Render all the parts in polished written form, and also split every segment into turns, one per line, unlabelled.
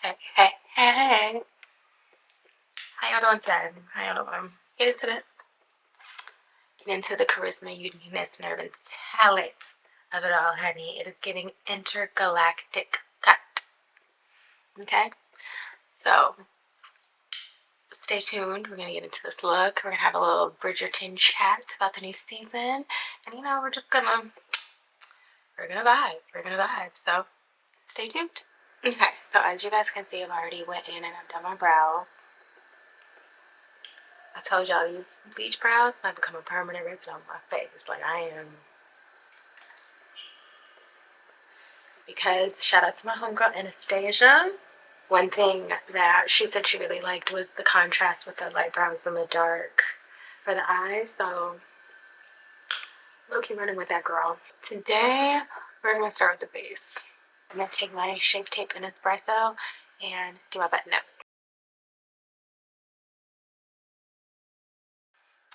Hey. How y'all doing today? How y'all doing? Get into this. Get into the charisma, uniqueness, nerve, and talent of it all, honey. It is giving intergalactic cut. Okay? So, stay tuned. We're going to get into this look. We're going to have a little Bridgerton chat about the new season. And, we're just going to, we're going to vibe. We're going to vibe. So, stay tuned. Okay, so as you guys can see, I've already went in and I've done my brows. I told y'all these bleach brows might become a permanent resident on my face. Like I am. Because shout out to my homegirl Anastasia. One thing that she said she really liked was the contrast with the light browns and the dark for the eyes. So we'll keep running with that, girl. Today we're gonna start with the base. I'm gonna take my Shape Tape and Espresso and do my button ups.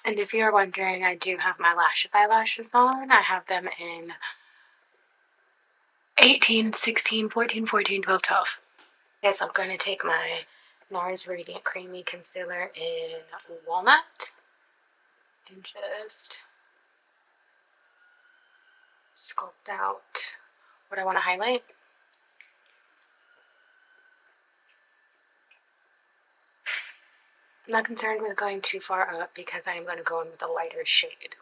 And if you're wondering, I do have my Lashify lashes on. I have them in 18, 16, 14, 14, 12, 12. Yes, I'm going to take my NARS Radiant Creamy Concealer in Walnut and just sculpt out what I want to highlight. I'm not concerned with going too far up because I am going to go in with a lighter shade.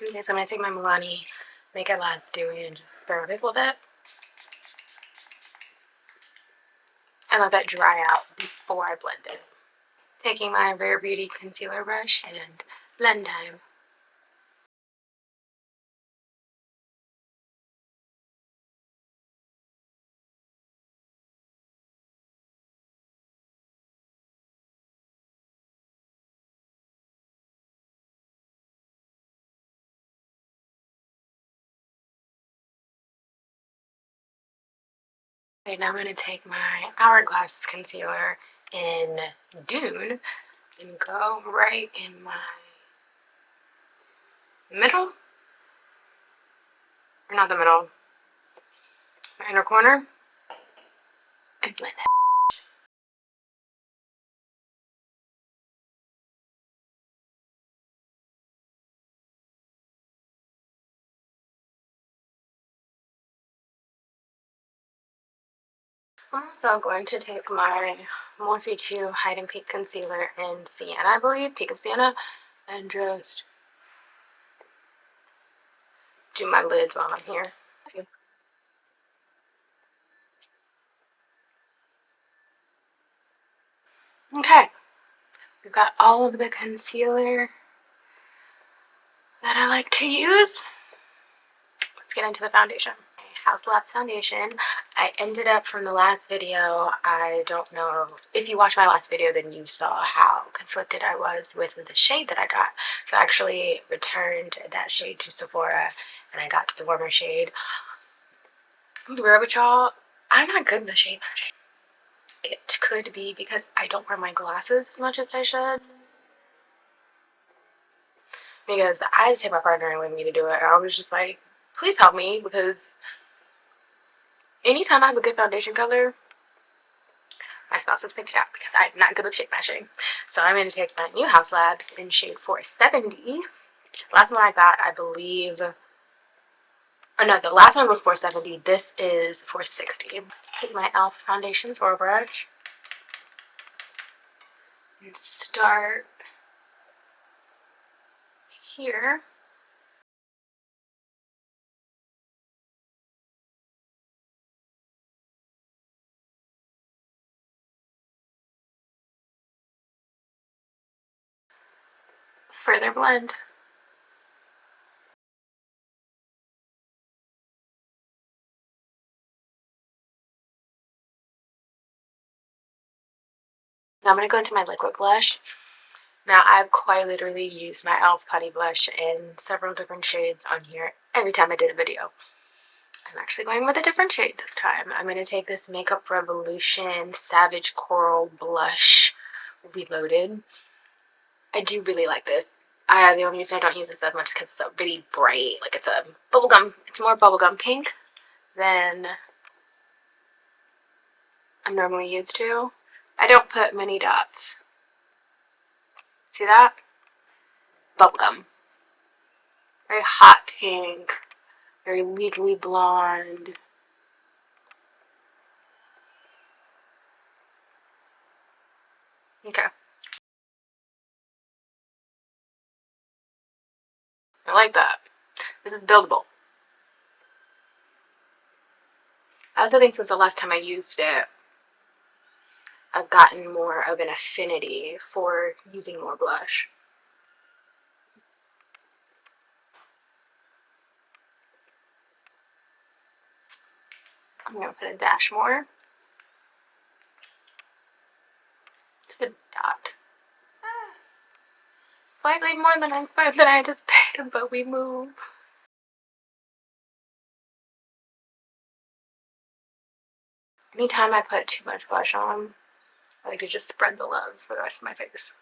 Okay, so I'm going to take my Milani Make It Last Dewy and just spray my face a little bit. And let that dry out before I blend it. Taking my Rare Beauty concealer brush and blend time. Okay, now I'm going to take my Hourglass concealer in Dune and go right in my middle, or not the middle, my inner corner, and blend that. I'm also going to take my Morphe 2 Hide and Peak Concealer in Sienna, I believe, Peak of Sienna, and just do my lids while I'm here. Okay, we've got all of the concealer that I like to use. Let's get into the foundation. House Labs foundation. I ended up from the last video, I don't know if you watched my last video, then you saw how conflicted I was with the shade that I got. So I actually returned that shade to Sephora and I got a warmer shade. I'm real with y'all, I'm not good with shade matching. It could be because I don't wear my glasses as much as I should. Because I had to take my partner in with me to do it. I was just like, please help me, because anytime I have a good foundation color, my spouse has picked it out because I'm not good with shade matching. So I'm going to take my new House Labs in shade 470. Last one I got, I believe, oh no, the last one was 470. This is 460. Take my e.l.f. foundation swirl brush and start here. Further blend. Now I'm going to go into my liquid blush. Now I've quite literally used my e.l.f. Putty Blush in several different shades on here every time I did a video. I'm actually going with a different shade this time. I'm going to take this Makeup Revolution Savage Coral Blush Reloaded. I do really like this. The only reason I don't use this as much is because it's a really bright, like it's a bubblegum, it's more bubblegum pink than I'm normally used to. I don't put many dots. See that? Bubblegum. Very hot pink, very legally blonde. Okay. I like that. This is buildable. I also think since the last time I used it, I've gotten more of an affinity for using more blush. I'm going to put a dash more. Just a dot. Slightly more than I anticipated, but we move. Anytime I put too much blush on, I like to just spread the love for the rest of my face.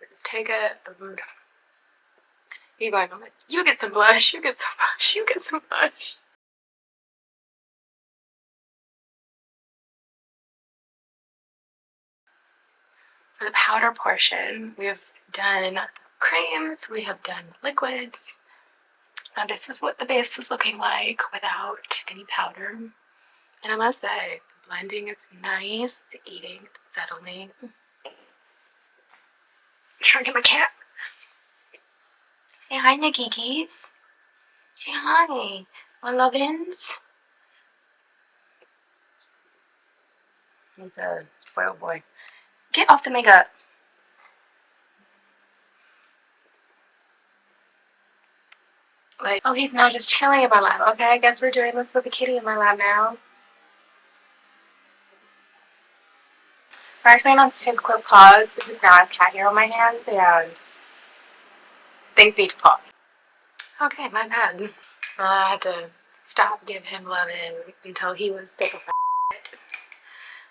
I just take it and you're going, I'm like, you get some blush, you get some blush, you get some blush. For the powder portion, we have done creams, we have done liquids. Now this is what the base is looking like without any powder. And I must say, the blending is nice, it's eating, it's settling. I'm trying to get my cat. Say hi, Nikikis. Say hi, my lovin's. He's a spoiled boy. Get off the makeup. Like, oh, he's not just chilling in my lap. Okay, I guess we're doing this with the kitty in my lap now. We're actually going to take a quick pause because now I have cat hair on my hands and things need to pause. Okay, my bad. I had to stop giving him loving until he was sick of it.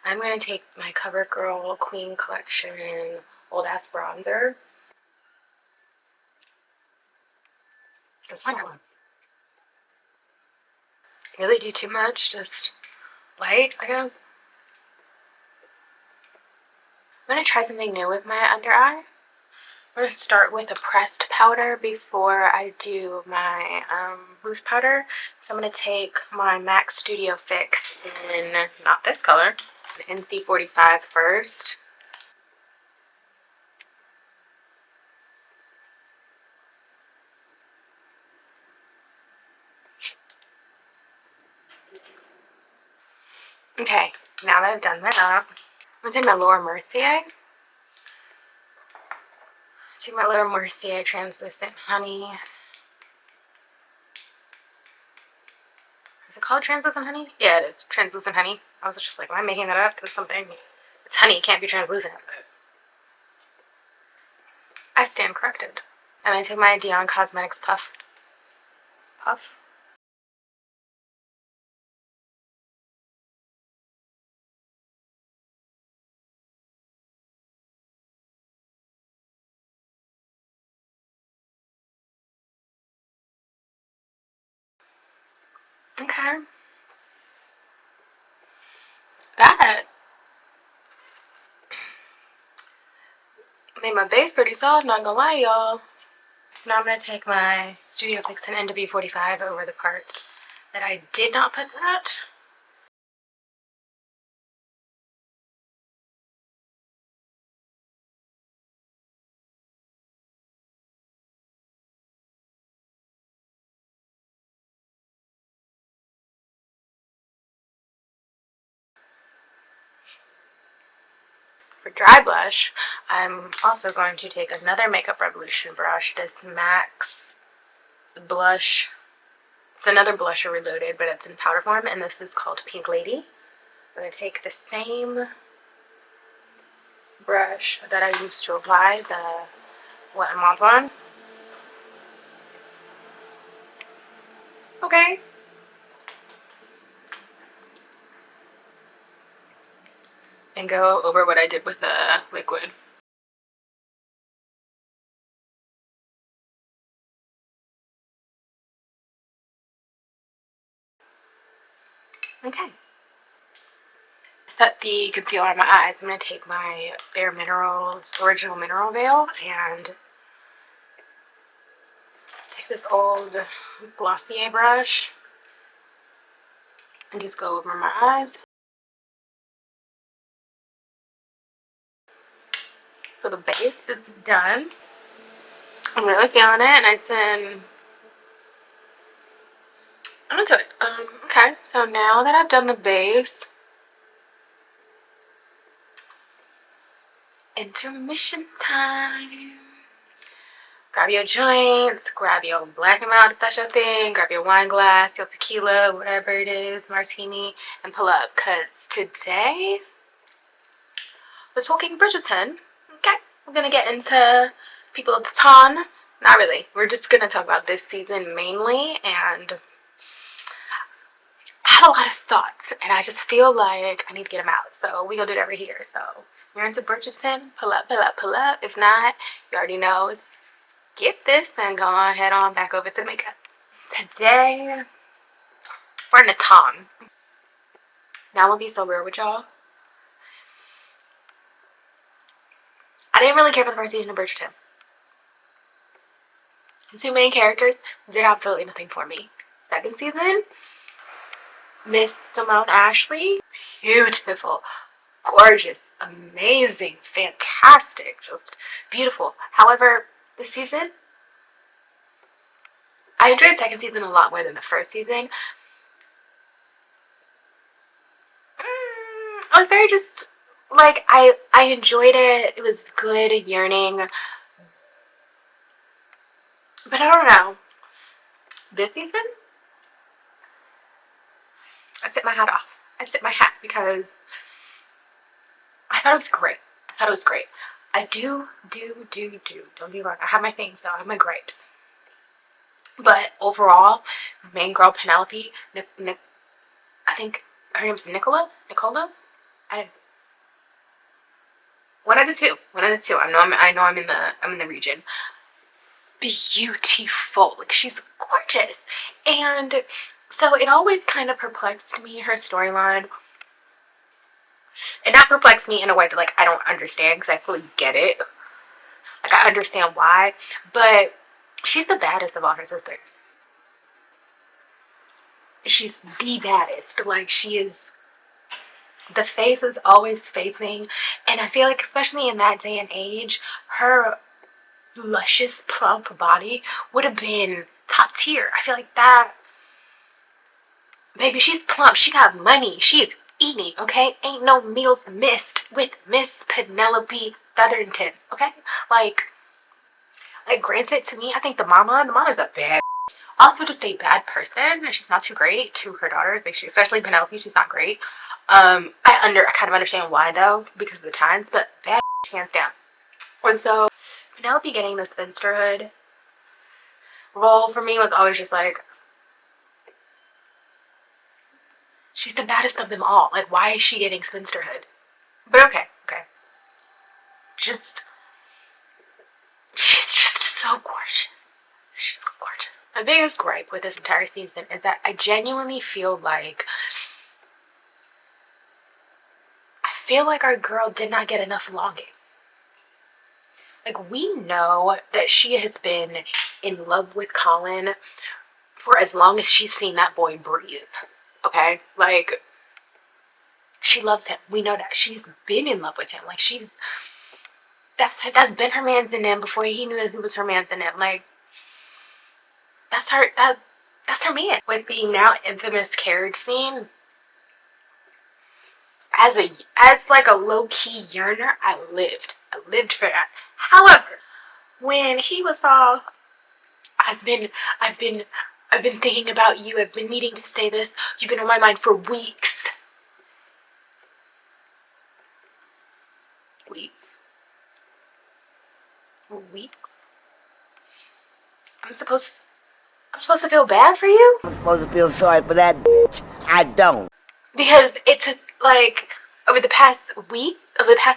I'm going to take my CoverGirl Queen Collection Old Ass Bronzer. Just one. Really do too much, just light, I guess. I'm going to try something new with my under eye. I'm going to start with a pressed powder before I do my loose powder. So I'm going to take my MAC Studio Fix in, not this color, NC45 first. Okay, now that I've done that, I'm going to take my Laura Mercier. Take my Laura Mercier Translucent Honey. Is it called Translucent Honey? Yeah, it is. Translucent Honey. I was just like, am I making that up? Because something, it's honey, it can't be translucent. But I stand corrected. I'm going to take my Dion Cosmetics Puff. Okay. That made my base pretty soft, not gonna lie, y'all. So now I'm gonna take my Studio Fix and NW45 over the parts that I did not put that. For dry blush, I'm also going to take another Makeup Revolution brush, this MAC's blush. It's another blusher reloaded, but it's in powder form, and this is called Pink Lady. I'm going to take the same brush that I used to apply the Wet n Wild one. Okay. And go over what I did with the liquid. Okay. Set the concealer on my eyes. I'm going to take my Bare Minerals Original Mineral Veil and take this old Glossier brush and just go over my eyes. So the base is done. I'm really feeling it, and it's I'm into it. Okay, so now that I've done the base, intermission time. Grab your joints, grab your black and mild if that's your thing, grab your wine glass, your tequila, whatever it is, martini, and pull up. Cause today we're talking Bridgerton. Okay, we're gonna get into people of the ton. Not really. We're just gonna talk about this season mainly, and I have a lot of thoughts, and I just feel like I need to get them out. So we gonna do that right here. So if you're into Bridgerton, pull up, pull up, pull up. If not, you already know. Skip this and go on head on back over to the makeup. Today we're in the Tom. Now I'm gonna be so real with y'all. I didn't really care for the first season of Bridgerton. The two main characters did absolutely nothing for me. Second season, Miss Simone Ashley, beautiful, gorgeous, amazing, fantastic, just beautiful. However, this season, I enjoyed the second season a lot more than the first season. I was very just like I enjoyed it. It was good, yearning. But I don't know. This season, I tip my hat off. I tip my hat because I thought it was great. I thought it was great. I do. Don't be wrong. I have my things though. I have my gripes. But overall, main girl Penelope, I think her name's Nicola. I one of the two. One of the two. I know. I'm in the region. Beautiful. Like she's gorgeous, and so it always kind of perplexed me, her storyline. And not perplexed me in a way that like I don't understand, because I fully get it. Like I understand why, but she's the baddest of all her sisters. She's the baddest. Like she is. The face is always facing, and I feel like especially in that day and age, her luscious plump body would have been top tier. I feel like that. Baby, she's plump. She got money. She is eating, okay? Ain't no meals missed with Miss Penelope Featherington, okay? Like granted, to me, I think the mama's a bad, also just a bad person. She's not too great to her daughters. Like especially Penelope, she's not great. I kind of understand why though, because of the times, but bad hands down. And so Penelope getting the spinsterhood role for me was always just like, she's the baddest of them all. Like, why is she getting spinsterhood? But okay. She's just so gorgeous. She's so gorgeous. My biggest gripe with this entire season is that I genuinely feel like our girl did not get enough longing. Like, we know that she has been in love with Colin for as long as she's seen that boy breathe. Okay? Like, she loves him. We know that. She's been in love with him. Like, that's been her man's in him before he knew who was her man's in him. Like, that's her man. With the now infamous carriage scene, as like a low-key yearner, I lived for that. However, when he was all, I've been thinking about you, I've been needing to say this, you've been on my mind for weeks. I'm supposed to feel bad for you?
I'm supposed to feel sorry for that bitch. I don't.
Because it took, like, over the past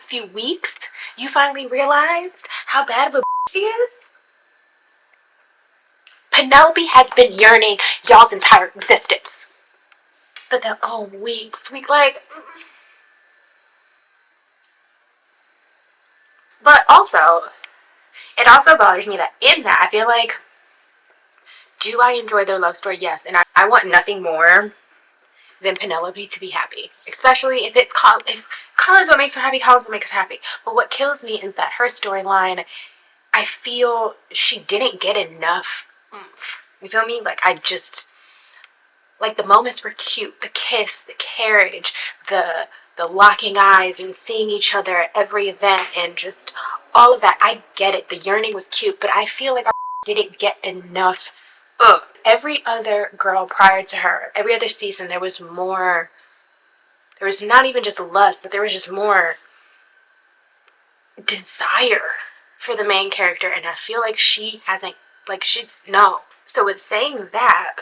few weeks, you finally realized how bad of a bitch she is? Penelope has been yearning y'all's entire existence. But the weak, sweet, like. But also, it also bothers me that in that I feel like, do I enjoy their love story? Yes, and I want nothing more than Penelope to be happy, especially if if Colin's what makes her happy. Colin's what makes her happy. But what kills me is that her storyline, I feel she didn't get enough oomph. You feel me? Like, like, the moments were cute. The kiss, the carriage, the locking eyes and seeing each other at every event, and just all of that. I get it. The yearning was cute, but I feel like I didn't get enough. Every other girl prior to her, every other season, there was more. There was not even just lust, but there was just more desire for the main character, and I feel like she hasn't, like, she's no. So with saying that,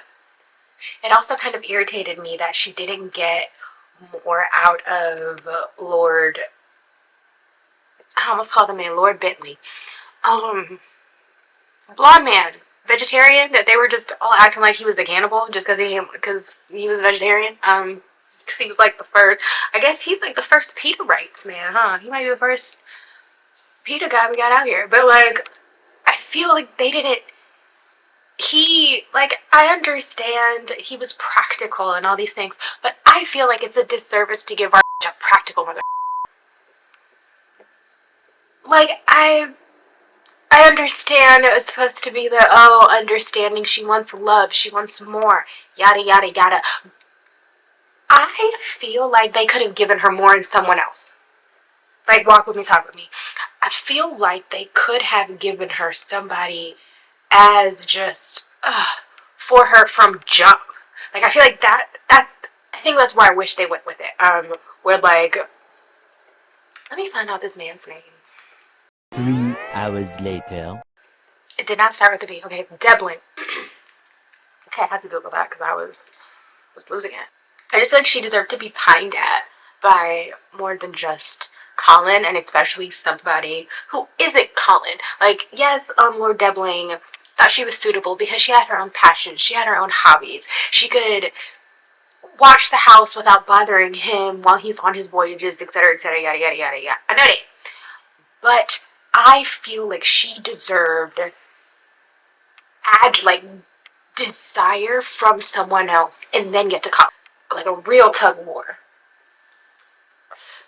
it also kind of irritated me that she didn't get more out of Lord. I almost called him Lord Bentley. Blonde man, vegetarian. That they were just all acting like he was a cannibal just because he was a vegetarian. Because he was like the first. I guess he's like the first PETA rights man, huh? He might be the first PETA guy we got out here. But like, I feel like they didn't. I understand he was practical and all these things, but I feel like it's a disservice to give our a practical mother. Like, I understand it was supposed to be the, understanding, she wants love, she wants more, yada yada yada. I feel like they could have given her more in someone else. Like, walk with me, talk with me. I feel like they could have given her somebody as just for her from jump. Like, I feel like I think that's why I wish they went with it. Where, like, let me find out this man's name.
3 hours later.
It did not start with a B. Okay, Devlin. Okay, I had to Google that because I was losing it. I just feel like she deserved to be pined at by more than just Colin, and especially somebody who isn't Colin. Like, yes, Lord Debling thought she was suitable because she had her own passions, she had her own hobbies. She could watch the house without bothering him while he's on his voyages, etc., etc., yada, yada, yada, yada. I know that. But I feel like she deserved desire from someone else and then get to Colin. Like a real tug of war.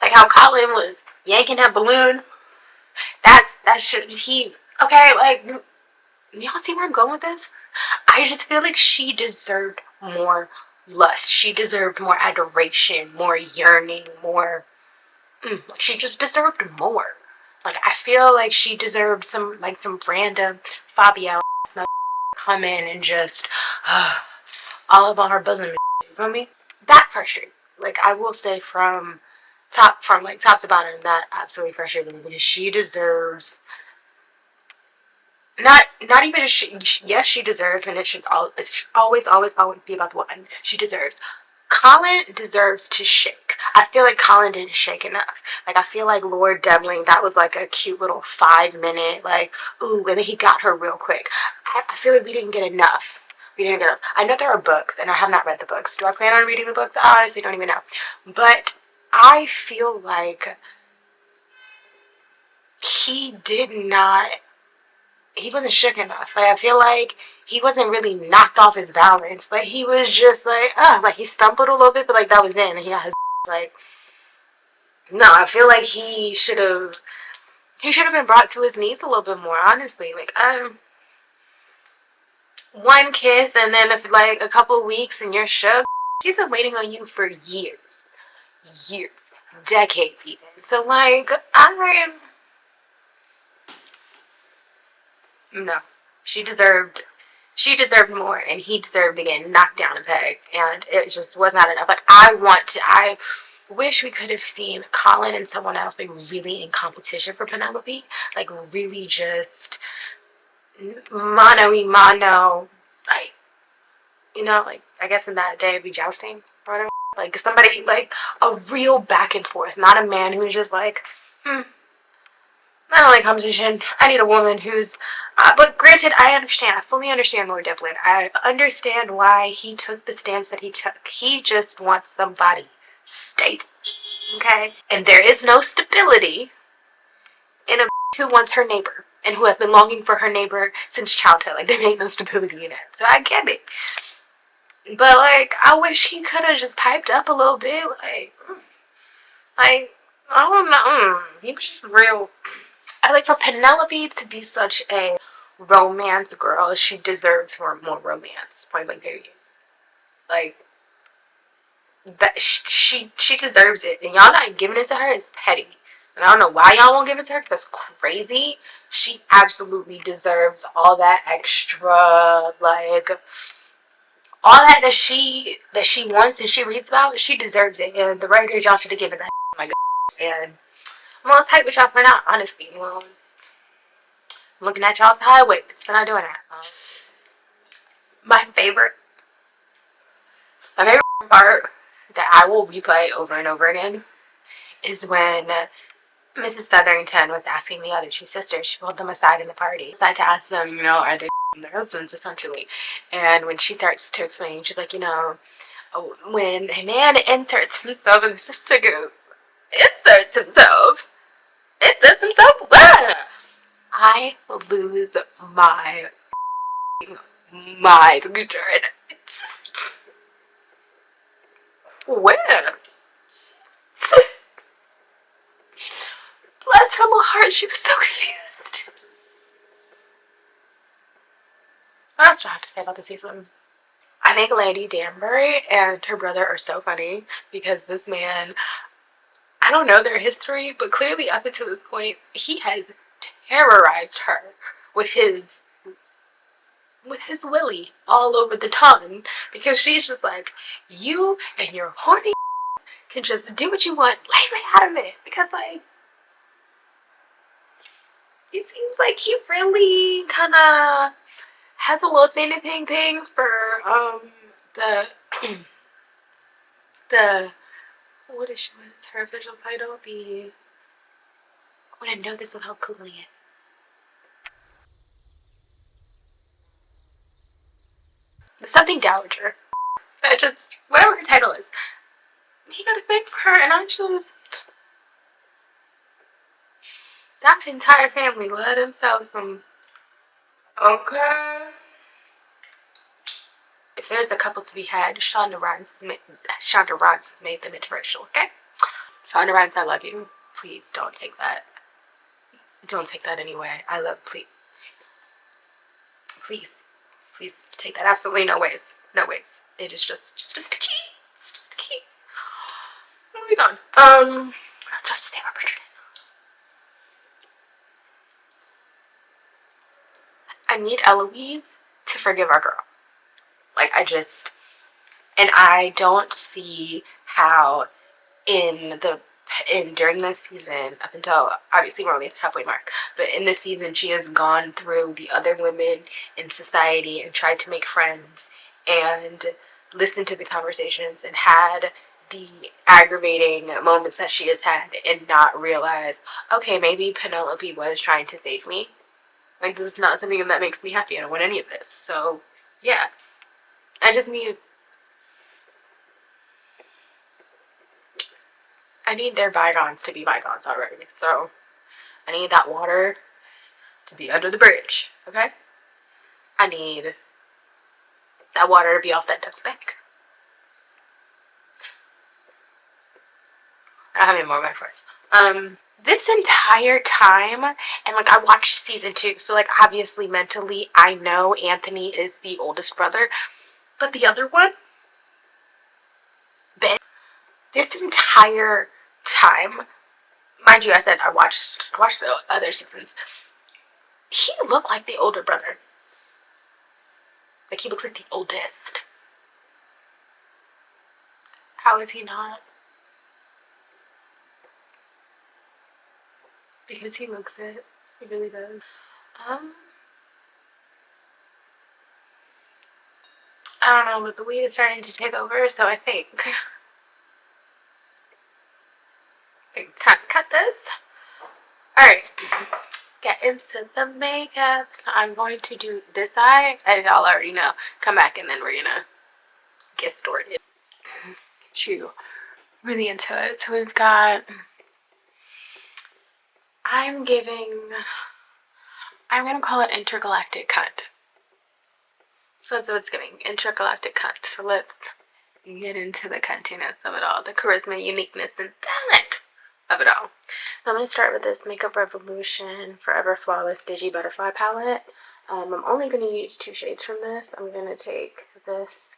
Like how Colin was yanking that balloon. That should he okay, like, y'all see where I'm going with this? I just feel like she deserved more lust. She deserved more adoration, more yearning, more she just deserved more. Like, I feel like she deserved some random Fabio come in and just all up on her bosom. You feel me? That frustrated. Like, I will say from top to bottom, that absolutely frustrated me because she deserves not even just yes, she deserves, and it should always be about the woman. She deserves. Colin deserves to shake. I feel like Colin didn't shake enough. Like, I feel like Lord Debling, that was like a cute little 5 minute, like, ooh, and then he got her real quick. I feel like we didn't get enough. We didn't get enough. I know there are books, and I have not read the books. Do I plan on reading the books? I honestly don't even know. But I feel like he did not he wasn't shook enough. Like, I feel like he wasn't really knocked off his balance. Like, he was just like, like, he stumbled a little bit, but like that was it. And he got his like, no, I feel like he should have been brought to his knees a little bit more. Honestly, like, one kiss and then if like a couple weeks and you're shook. She's been waiting on you for years, decades even. So like, no, she deserved more, and he deserved to get knocked down a peg, and it just was not enough. Like, I wish we could have seen Colin and someone else, like, really in competition for Penelope, like, really just mano y mano, like, like, I guess in that day it'd be jousting or whatever. Like, somebody, like, a real back and forth, not a man who's just like, I don't like competition. I need a woman who's. But granted, I understand. I fully understand Lord Devlin. I understand why he took the stance that he took. He just wants somebody stable. Okay? And there is no stability in a who wants her neighbor and who has been longing for her neighbor since childhood. Like, there ain't no stability in it. So I get it. But, like, I wish he could have just piped up a little bit. I don't know. He was just real. I like for Penelope to be such a romance girl. She deserves more romance. Point blank period. Like that, she deserves it, and y'all not giving it to her is petty. And I don't know why y'all won't give it to her because that's crazy. She absolutely deserves all that extra, like all that she wants and she reads about. She deserves it, and the writers y'all should have given that. Oh my god, and I'm all tight with y'all for not honestly. Well, I'm looking at y'all sideways for not doing that. My favorite, my favorite part that I will replay over and over again is when Mrs. Featherington was asking the other two sisters. She pulled them aside in the party. Decided to ask them, are they their husbands essentially? And when she starts to explain, she's like, when a man inserts himself, and the sister goes, inserts himself, what? I will lose my mind. It's where? Bless her little heart, she was so confused. What else do I have to say about the season? I think Lady Danbury and her brother are so funny because this man, I don't know their history, but clearly up until this point, he has terrorized her with his willy all over the tongue because she's just like, you and your horny can just do what you want, leave me out of it. Because like, it seems like he really kind of has a little thing for the the what is her official title? The I want to know this without googling it. The something dowager. I just whatever her title is. He got a thing for her, and I just that entire family let themselves from. Okay. If there's a couple to be had, Shonda Rhimes has made them interracial. Okay. Shonda Rhimes, I love you. Please don't take that. Don't take that anyway. I love. Please take that. Absolutely no ways. No ways. It is just a key. It's just a key. Moving on. What else do I have to say about Bridgerton? I need Eloise to forgive our girl. Like and I don't see how during this season, up until obviously we're only at the halfway mark, but in this season she has gone through the other women in society and tried to make friends and listened to the conversations and had the aggravating moments that she has had and not realize, okay, maybe Penelope was trying to save me. Like, this is not something that makes me happy. I don't want any of this. So yeah, I just need their bygones to be bygones already. So I need that water to be under the bridge, okay? I need that water to be off that duck's back. I don't have any more metaphors. This entire time, and like I watched season 2, so like obviously mentally I know Anthony is the oldest brother, but the other one, Ben, this entire time, mind you, I said I watched the other seasons. He looked like the older brother. Like he looks like the oldest. How is he not? Because he looks it. He really does. I don't know, but the weed is starting to take over, so I think it's time to cut this. Alright, get into the makeup. So I'm going to do this eye, as y'all already know. Come back and then we're gonna get started. Get you really into it. So we've got, I'm gonna call it Intergalactic Cut. So that's what it's giving, Intergalactic Cut. So let's get into the cuntiness of it all, the charisma, uniqueness, and talent of it all. So I'm going to start with this Makeup Revolution Forever Flawless Digi Butterfly palette. I'm only going to use 2 shades from this. I'm going to take this,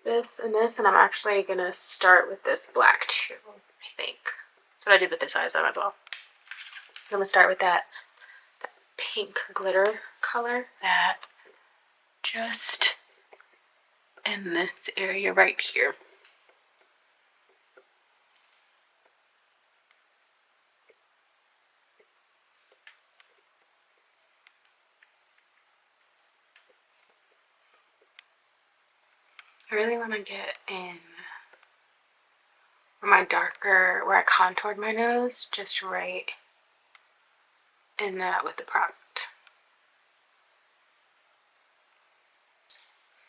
and this, and I'm actually going to start with this black too, I think. That's what I did with this eye, so I might as well. I'm going to start with that pink glitter color that just in this area right here. I really want to get in where my darker, where I contoured my nose, just right in that with the product.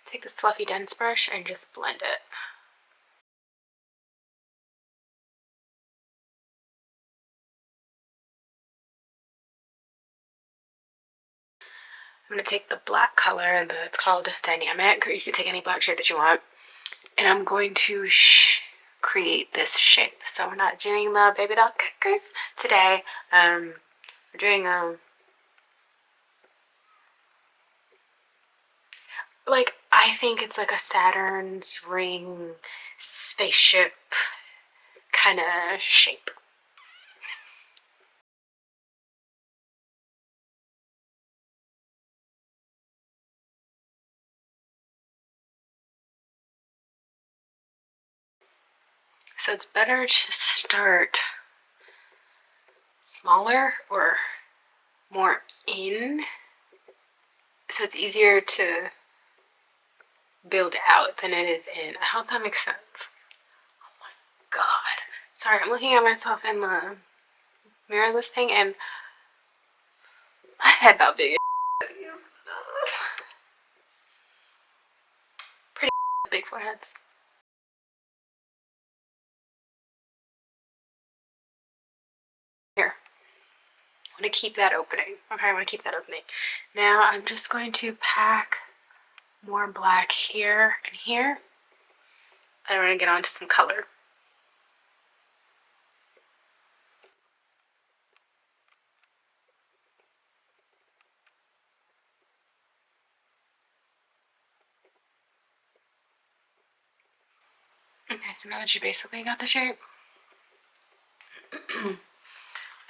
Take this fluffy dense brush and just blend it. I'm going to take the black color, and it's called Dynamic, or you can take any black shade that you want, and I'm going to create this shape. So we're not doing the baby doll kickers today. We're doing like, I think it's like a Saturn's ring spaceship kind of shape. So it's better to start smaller or more in, so it's easier to build out than it is in. I hope that makes sense. Oh my god. Sorry, I'm looking at myself in the mirrorless thing, and my head about big. Pretty big foreheads. Here. I want to keep that opening. Okay, I want to keep that opening. Now I'm just going to pack more black here and here. And we're going to get onto some color. Okay, so now that you basically got the shape,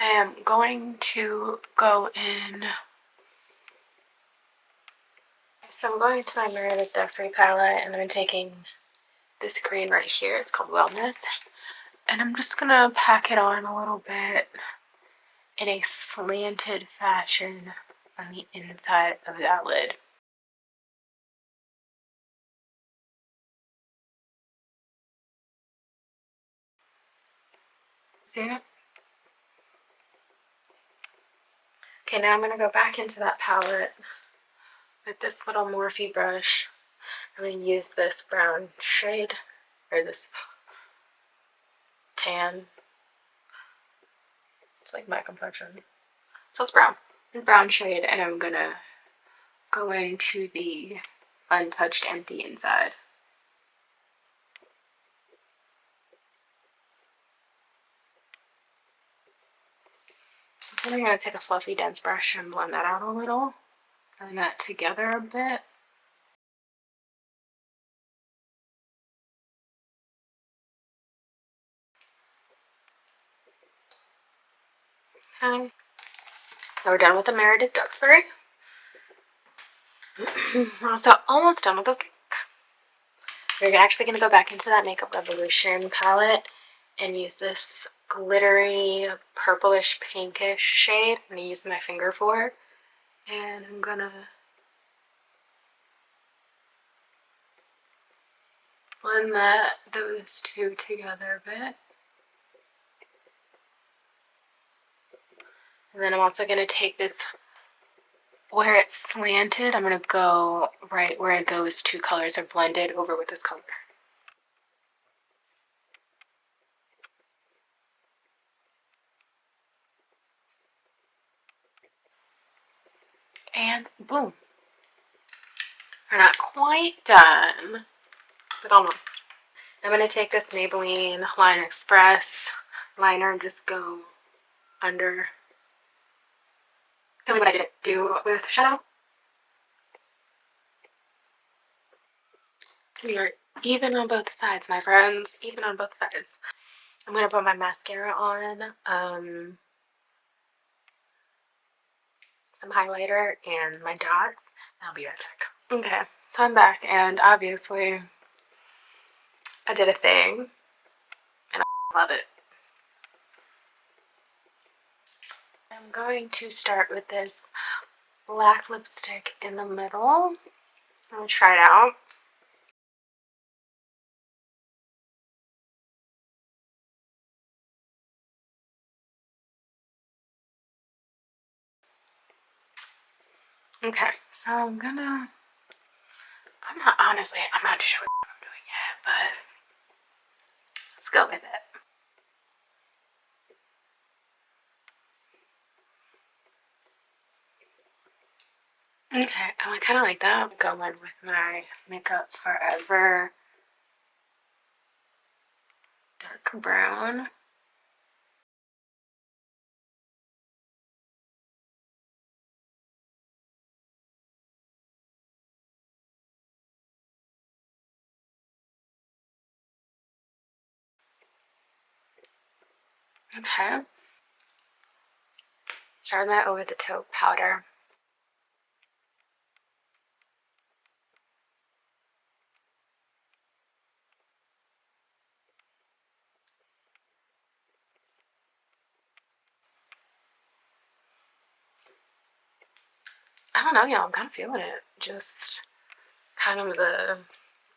I am going to go in. So I'm going to my Meredith Dexbury palette, and I'm taking this green right here. It's called Wellness. And I'm just going to pack it on a little bit in a slanted fashion on the inside of that lid. See it? Okay, now I'm going to go back into that palette with this little Morphe brush. I'm going to use this brown shade, or this tan. It's like my complexion. So it's brown shade, and I'm going to go into the untouched empty inside. Then I'm going to take a fluffy dense brush and blend that out a little. Blend that together a bit. Okay. Now we're done with the Meredith Duxbury. So almost done with this look. We're actually going to go back into that Makeup Revolution palette and use this glittery purplish pinkish shade. I'm going to use my finger for, and I'm going to blend those two together a bit. And then I'm also going to take this where it's slanted. I'm going to go right where those two colors are blended over with this color. And boom. We're not quite done, but almost. I'm going to take this Maybelline Liner Express liner and just go under. Tell me what I didn't do with shadow. We are even on both sides, my friends. Even on both sides. I'm going to put my mascara on, some highlighter, and my dots. I'll be right back. Okay, so I'm back, and obviously I did a thing, and I love it. I'm going to start with this black lipstick in the middle. I'm going to try it out. Okay, so I'm not too sure what I'm doing yet, but let's go with it. Okay, I kind of like that. I'm going with my Makeup Forever dark brown. Okay. Start that over the taupe powder. I don't know, y'all. I'm kind of feeling it. Just kind of the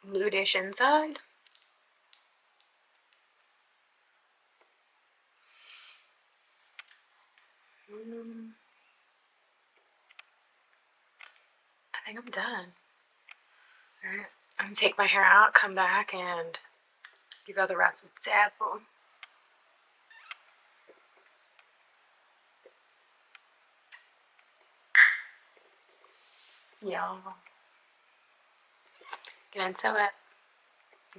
nudish inside. I think I'm done. Alright. I'm gonna take my hair out, come back, and give all the rest with Dazzle. Y'all. Get into it.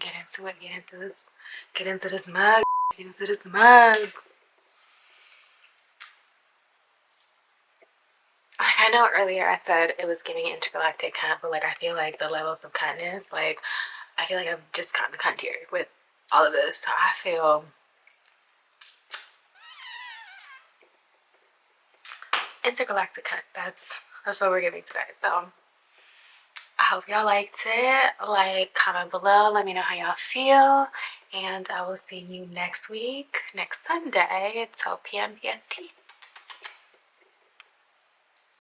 Get into it. Get into this. Get into this mug. Get into this mug. Like, I know earlier I said it was giving intergalactic cunt, but like I feel like the levels of cuntness, like I feel like I've just gotten cuntier with all of this. I feel intergalactic cunt. That's what we're giving today. So I hope y'all liked it. Like, comment below, let me know how y'all feel, and I will see you next week, next Sunday at 12 p.m. PST.